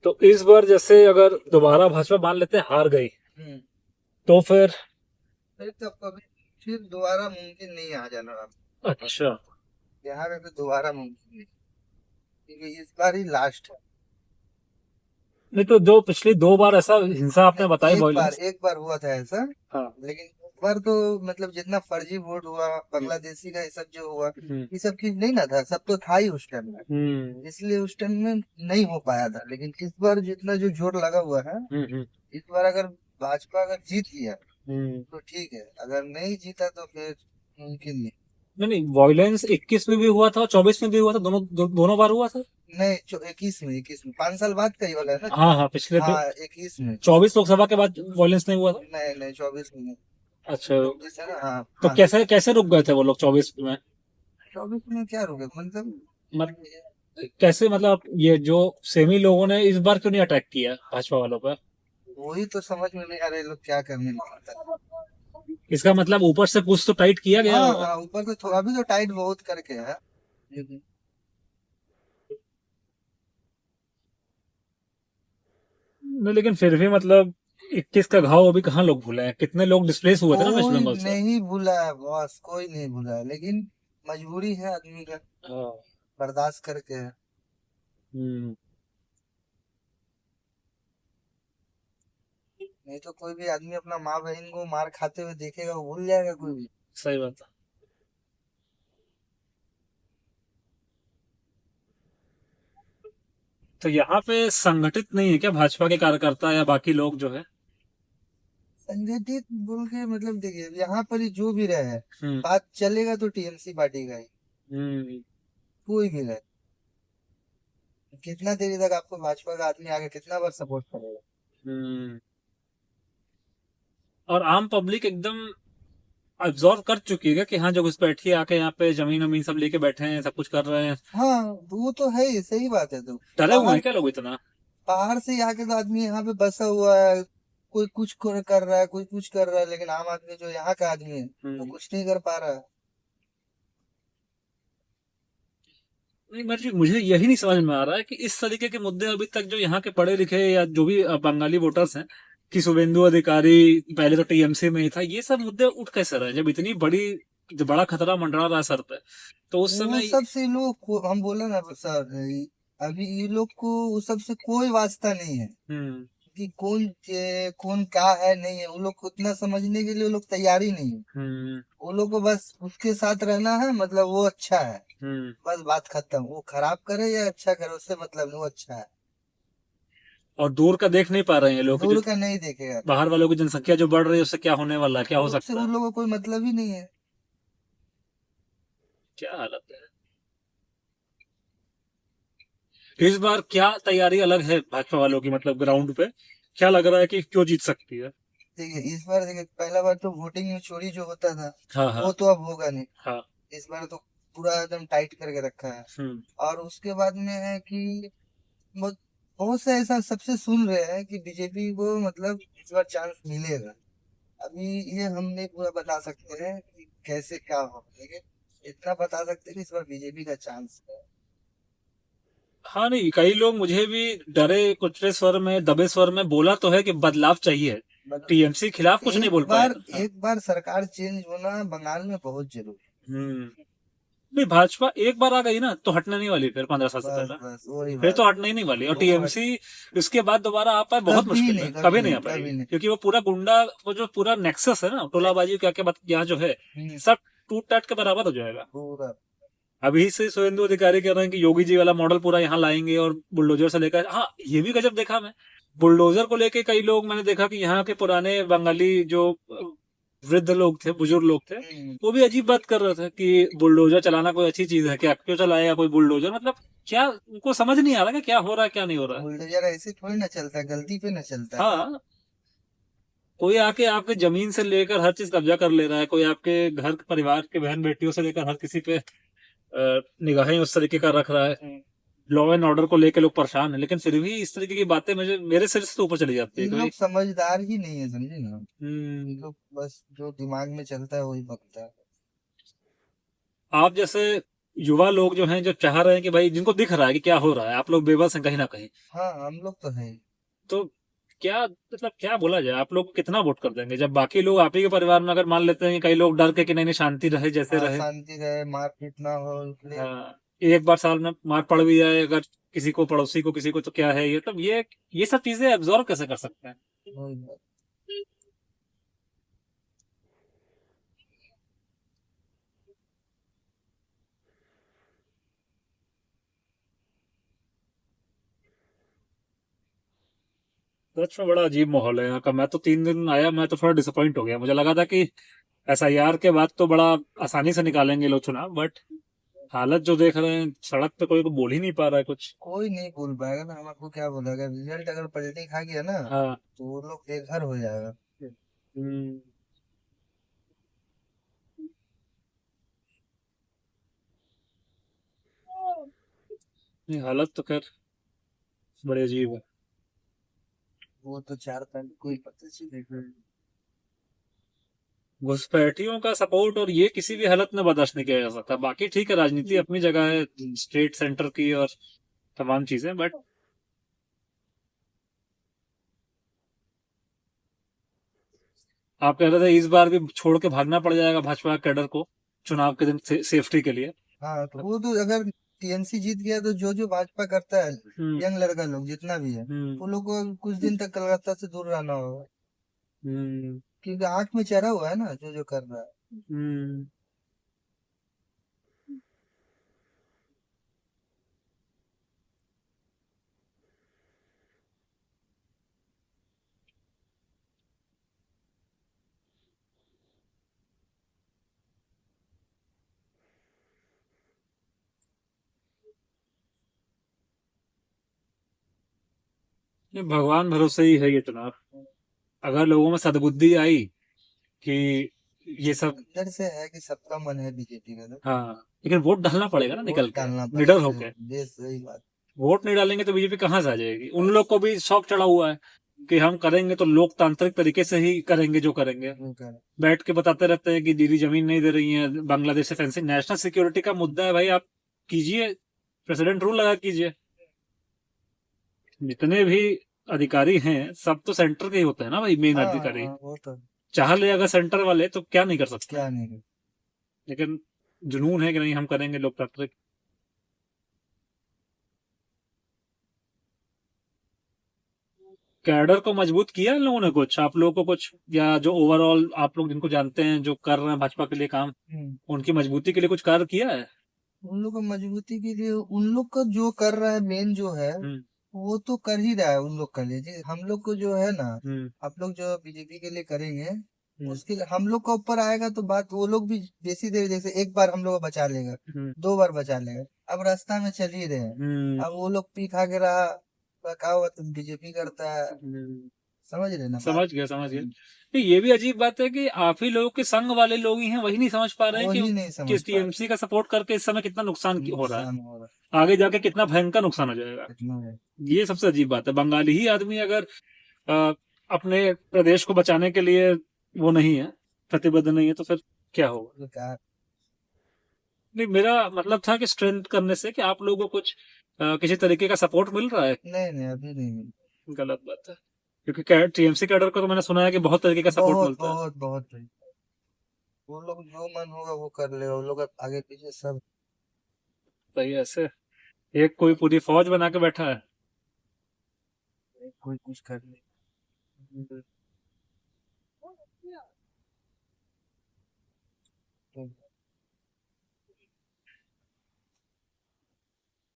तो इस बार जैसे अगर दोबारा भाजपा मान लेते हैं हार गई, हम्म। तो फिर? फिर तो कभी फिर दोबारा मुमकिन नहीं आ जाना अब। अच्छा। यहाँ पे तो दोबारा मुमकिन नहीं, क्योंकि इस बार ही लास्ट है। नहीं तो जो पिछली 2 बार ऐसा हिंसा आपने बताई, नहीं, वॉयलेंस। एक बार हुआ था ऐसा। हाँ। लेकिन इस बार तो मतलब जितना फर्जी वोट हुआ, बांग्लादेशी का ये सब जो हुआ, हम्म। ये सब चीज नहीं ना था, सब तो था ही उस टाइम में। हम्म। इसलिए उस टाइम में नहीं हो पाया था। लेकिन इस बार जितना जो जोर लगा हुआ है, हम्म। इस बार अगर भाजपा अगर जीत लिया हम्म। तो ठीक है, अगर नहीं जीता तो फिर मुमकिन नहीं। नहीं नहीं, वॉयलेंस 21 में भी हुआ था और 24 में भी हुआ था, दोनों बार हुआ था। नहीं, 21 में 5 साल बाद का ही वाला है ना। हाँ हाँ, पिछले हाँ, 21 में। 24 लोकसभा के बाद वॉयलेंस नहीं हुआ था। नहीं नहीं, 24 में नहीं। अच्छा। 24 है ना, हाँ तो हाँ। कैसे कैसे रुक गए थे वो लोग 24 में? 24 में क्या रुके मतलब। मत, कैसे मतलब ये जो सेमी लोगों ने इस बार क्यों नहीं अटैक किया भाजपा वालों पर? वही तो समझ में नहीं आ रहा, ये लोग क्या करने लगता है। इसका मतलब ऊपर से कुछ तो टाइट किया गया हाँ होगा। हाँ, ऊपर तो थोड़ा अभी तो टाइट बहुत करके है। नहीं, लेकिन फिर भी मतलब 21 का घाव अभी कहाँ लोग भूले हैं, कितने लोग डिस्प्लेस हुए थे ना वेस्ट कोई बंगाल से। नहीं भूला है बॉस, कोई नहीं भूला है, लेकिन मजबूरी है आदमी का, हाँ। बर्दाश्त करके है। हम्म। नहीं तो कोई भी आदमी अपना माँ बहन को मार खाते हुए देखेगा, वो भूल जाएगा कोई भी। सही बात है। तो यहाँ पे संगठित नहीं है क्या भाजपा के कार्यकर्ता या बाकी लोग जो है? संगठित बोल के मतलब देखिए, यहाँ पर ही जो भी रहे, हम्म। बात चलेगा तो टीएमसी पार्टी का ही, हम्म। कोई भी रहे। कितना देरी तक आपको भाजपा का आदमी आगे कितना बार सपोर्ट करेगा। हम्म। और आम पब्लिक एकदम अब्जॉर्व कर चुकी है कि हाँ, जो घुस बैठी आके यहाँ पे जमीन वमीन सब लेके बैठे हैं, सब कुछ कर रहे हैं। हाँ, वो तो है ही, सही बात है। तो डरे हुए बाहर हैं क्या लोग इतना? बाहर से यहाँ के तो आदमी यहाँ पे बसा हुआ है, कोई कुछ कर रहा है, कोई कुछ कर रहा है, लेकिन आम आदमी जो यहाँ का आदमी है वो हम्म। कुछ नहीं कर पा रहा है। नहीं, मुझे मुझे यही नहीं समझ में आ रहा है कि इस तरीके के मुद्दे अभी तक जो यहाँ के पढ़े लिखे या जो भी बंगाली वोटर्स हैं, कि शुभेंदु अधिकारी पहले तो टीएमसी में ही था, ये सब मुद्दे उठ कैसे रहे जब इतनी बड़ी, जो बड़ा खतरा मंडरा रहा है सर पे, तो उस वो समय। सब से लोग हम बोला ना सर, अभी ये लोग को वो सब से कोई वास्ता नहीं है हम्म। कि कौन क्या है नहीं है। वो लोग को उतना समझने के लिए वो लोग तैयार ही नहीं है। हम्म। वो लोग को बस उसके साथ रहना है, मतलब वो अच्छा है, हम्म। बस बात खत्म। वो खराब करे या अच्छा करे उससे मतलब नहीं, वो अच्छा है। और दूर का देख नहीं पा रहे हैं लोग कि जो दूर का नहीं देखेगा। बाहर वालों की जनसंख्या जो बढ़ रही है उससे क्या होने वाला है, क्या हो उससे सकता है। उन लोगों को कोई मतलब ही नहीं है। क्या हालत है। इस बार क्या तैयारी अलग है भाजपा वालों की, मतलब ग्राउंड पे क्या लग रहा है कि क्यों जीत सकती है? देखिए, इस बार देखिए, पहला बार तो वोटिंग में चोरी जो होता था हाँ हाँ। वो तो अब होगा नहीं। हाँ। इस बार तो पूरा एकदम टाइट करके रखा है। हम्म। और उसके बाद में है कि बहुत बहुत से ऐसा सबसे सुन रहे हैं कि बीजेपी को मतलब इस बार चांस मिलेगा। अभी ये हम नहीं पूरा बता सकते हैं कि कैसे क्या हो, लेकिन इतना बता सकते हैं कि इस बार बीजेपी का चांस है। हाँ, नहीं, कई लोग मुझे भी डरे कुचले स्वर में, दबे स्वर में बोला तो है कि बदलाव चाहिए, मतलब टीएमसी खिलाफ कुछ नहीं बोल पाए। हाँ। एक बार सरकार चेंज होना बंगाल में बहुत जरूरी है। हम्म। नहीं, भाजपा एक बार आ गई ना तो हटने नहीं वाली, फिर 15 साल से बस पहले। बस वही फिर बात। तो हटने ही नहीं वाली, और वो टीएमसी इसके बाद दोबारा आ पाए बहुत कभी मुश्किल है, नहीं, कभी कभी नहीं नहीं, आ पाएगी, कभी नहीं। क्योंकि वो पूरा गुंडा, वो जो पूरा नेक्सस है ना, टोलाबाजी क्या क्या यहाँ जो है, हम्म, सब टूट टाट के बराबर हो जाएगा। पूरा। अभी से शुभेंदु अधिकारी कह रहे हैं कि योगी जी वाला मॉडल पूरा यहाँ लाएंगे, और बुलडोजर से लेकर, हाँ, ये भी गजब देखा मैं। बुलडोजर को लेके कई लोग मैंने देखा कि यहाँ के पुराने बंगाली जो वृद्ध लोग थे, बुजुर्ग लोग थे, हम्म। वो भी अजीब बात कर रहे थे कि बुलडोजर चलाना कोई अच्छी चीज है क्या, क्यों चलाएगा कोई बुलडोजर, मतलब क्या उनको समझ नहीं आ रहा कि क्या हो रहा है क्या नहीं हो रहा है। बुलडोजर ऐसे थोड़ी ना चलता है, गलती पे ना चलता है। हाँ, कोई आके आपके जमीन से लेकर हर चीज कब्जा कर ले रहा है, कोई आपके घर परिवार के बहन बेटियों से लेकर हर किसी पे निगाहें उस तरीके का रख रहा है। लॉ एंड ऑर्डर को लेकर लोग परेशान हैं, लेकिन फिर भी इस तरीके की बातें मुझे, मेरे सिर से तो ऊपर चली जाती है ये कभी। लोग समझदार ही नहीं है, समझे ना। ये हम्म। लोग बस जो दिमाग में चलता है वही बकता है। आप जैसे युवा लोग जो हैं, जो चाह रहे हैं कि भाई, जिनको दिख रहा है कि क्या हो रहा है, आप लोग बेबस हैं कहीं ना कहीं, हाँ हम लोग तो है ही। तो क्या मतलब क्या बोला जाए, आप लोग कितना वोट कर देंगे जब बाकी लोग आप ही के परिवार में अगर मान लेते हैं कि कई लोग डर के कि नहीं नहीं शांति रहे जैसे हाँ रहे। शांति रहे, मारपीट ना हो इसलिए। हाँ, एक बार साल में मार पड़ भी जाए अगर किसी को, पड़ोसी को, किसी को, तो क्या है ये, मतलब ये सब चीजें एब्जॉर्व कैसे कर सकते हैं। वही बात। सच में बड़ा अजीब माहौल है यहाँ का। मैं तो 3 दिन आया, मैं तो थोड़ा डिसअपॉइंट हो गया। मुझे लगा था कि एसआईआर के बाद तो बड़ा आसानी से निकालेंगे लोग चुनाव, बट हालत जो देख रहे हैं, सड़क पे कोई को बोल ही नहीं पा रहा है कुछ। कोई नहीं बोल पाएगा ना, हम आपको क्या बोलेगा, रिजल्ट अगर पलटी खा गया ना हाँ। तो वो लोग बेघर हो जाएगा। हम्म, नहीं, हालत तो खैर बड़ी अजीब है। वो तो 4 साल कोई पता चलेगा। घुसपैठियों का सपोर्ट और ये किसी भी हालत में बर्दाश्त नहीं किया जा सकता। बाकी ठीक है, राजनीति अपनी जगह है, स्टेट सेंटर की और तमाम चीजें, बट आप कह रहे थे इस बार भी छोड़ के भागना पड़ जाएगा भाजपा कैडर को चुनाव के दिन सेफ्टी के लिए। हाँ तो वो तो अगर टीएमसी जीत गया तो जो जो भाजपा करता है, हम्म। यंग लड़का लोग जितना भी है, हम्म। वो लोग को कुछ दिन तक कलकत्ता से दूर रहना होगा। हम्म। क्योंकि आंख में चढ़ा हुआ है ना जो जो कर रहा है। हम्म। ये भगवान भरोसे ही है ये चुनाव। अगर लोगों में सद्बुद्धि आई कि ये सब, अंदर से है कि सबका मन है बीजेपी का तो हाँ, लेकिन वोट डालना पड़ेगा ना वोट निकल के, डालना निडर पड़ेगा। होके। बेस सही बात। वोट नहीं डालेंगे तो बीजेपी कहाँ से आ जाएगी। उन लोग को भी शौक चढ़ा हुआ है कि हम करेंगे तो लोकतांत्रिक तरीके से ही करेंगे जो करेंगे। वो कर बैठ के बताते रहते हैं कि दीदी जमीन नहीं दे रही है, बांग्लादेश से फेंसिंग, नेशनल सिक्योरिटी का मुद्दा है भाई, आप कीजिए, प्रेसिडेंट रूल लगा कीजिए। जितने भी अधिकारी हैं सब तो सेंटर के ही होते हैं ना भाई, मेन हाँ अधिकारी। हाँ वो तो चाह ले अगर सेंटर वाले तो क्या नहीं कर सकते हैं। क्या नहीं। लेकिन जुनून है कि नहीं हम करेंगे लोकतांत्रिक। कैडर को मजबूत किया इन लोगों ने कुछ, आप लोगों को कुछ, या जो ओवरऑल आप लोग जिनको जानते हैं जो कर रहे हैं भाजपा के लिए काम, हम्म। उनकी मजबूती के लिए कुछ कार्य किया है। उन लोग को मजबूती के लिए उन लोग का जो कर रहा है मेन जो है हम्म। वो तो कर ही रहा है उन लोग के लिए जी। हम लोग को जो है ना, हम्म। आप लोग जो बीजेपी के लिए करेंगे हम्म। उसके लिए हम लोग का ऊपर आएगा तो बात वो लोग भी बेसी देर, जैसे एक बार हम लोग को बचा लेगा, हम्म। 2 बार बचा लेगा, अब रास्ता में चल ही रहे हैं। हम्म। अब वो लोग पी खा के रहा, तो कहा हुआ तुम बीजेपी करता है। हम्म। समझ रहे ना बात। समझ गया, समझ गया। नहीं, ये भी अजीब बात है कि आप ही लोगों के संग वाले लोग ही हैं, वही नहीं समझ पा रहे हैं वो कि ही नहीं समझ किस पा टीएमसी का सपोर्ट करके इस समय कितना नुकसान रहे, हो रहा है, नुकसान हो रहा आगे जाके कितना भयंकर नुकसान हो जाएगा। है इतना है। ये सबसे अजीब बात है। बंगाली ही आदमी अगर अ, अपने प्रदेश को बचाने के लिए वो नहीं है, प्रतिबद्ध नहीं है, तो फिर क्या होगा। बेकार। नहीं, मेरा मतलब था कि स्ट्रेंथ करने से कि आप लोगों को कुछ किसी तरीके का सपोर्ट मिल रहा है। नहीं नहीं अभी नहीं मिली। गलत बात है, क्योंकि टीएमसी कैडर को तो मैंने सुना है कि बहुत तरीके का सपोर्ट बहुत मिलता है। बहुत बहुत सही। वो लोग जो मन होगा वो कर ले, वो लोग आगे पीछे सब। सही है ऐसे, एक कोई पूरी फौज बना के बैठा है। कोई कुछ कर ले। तो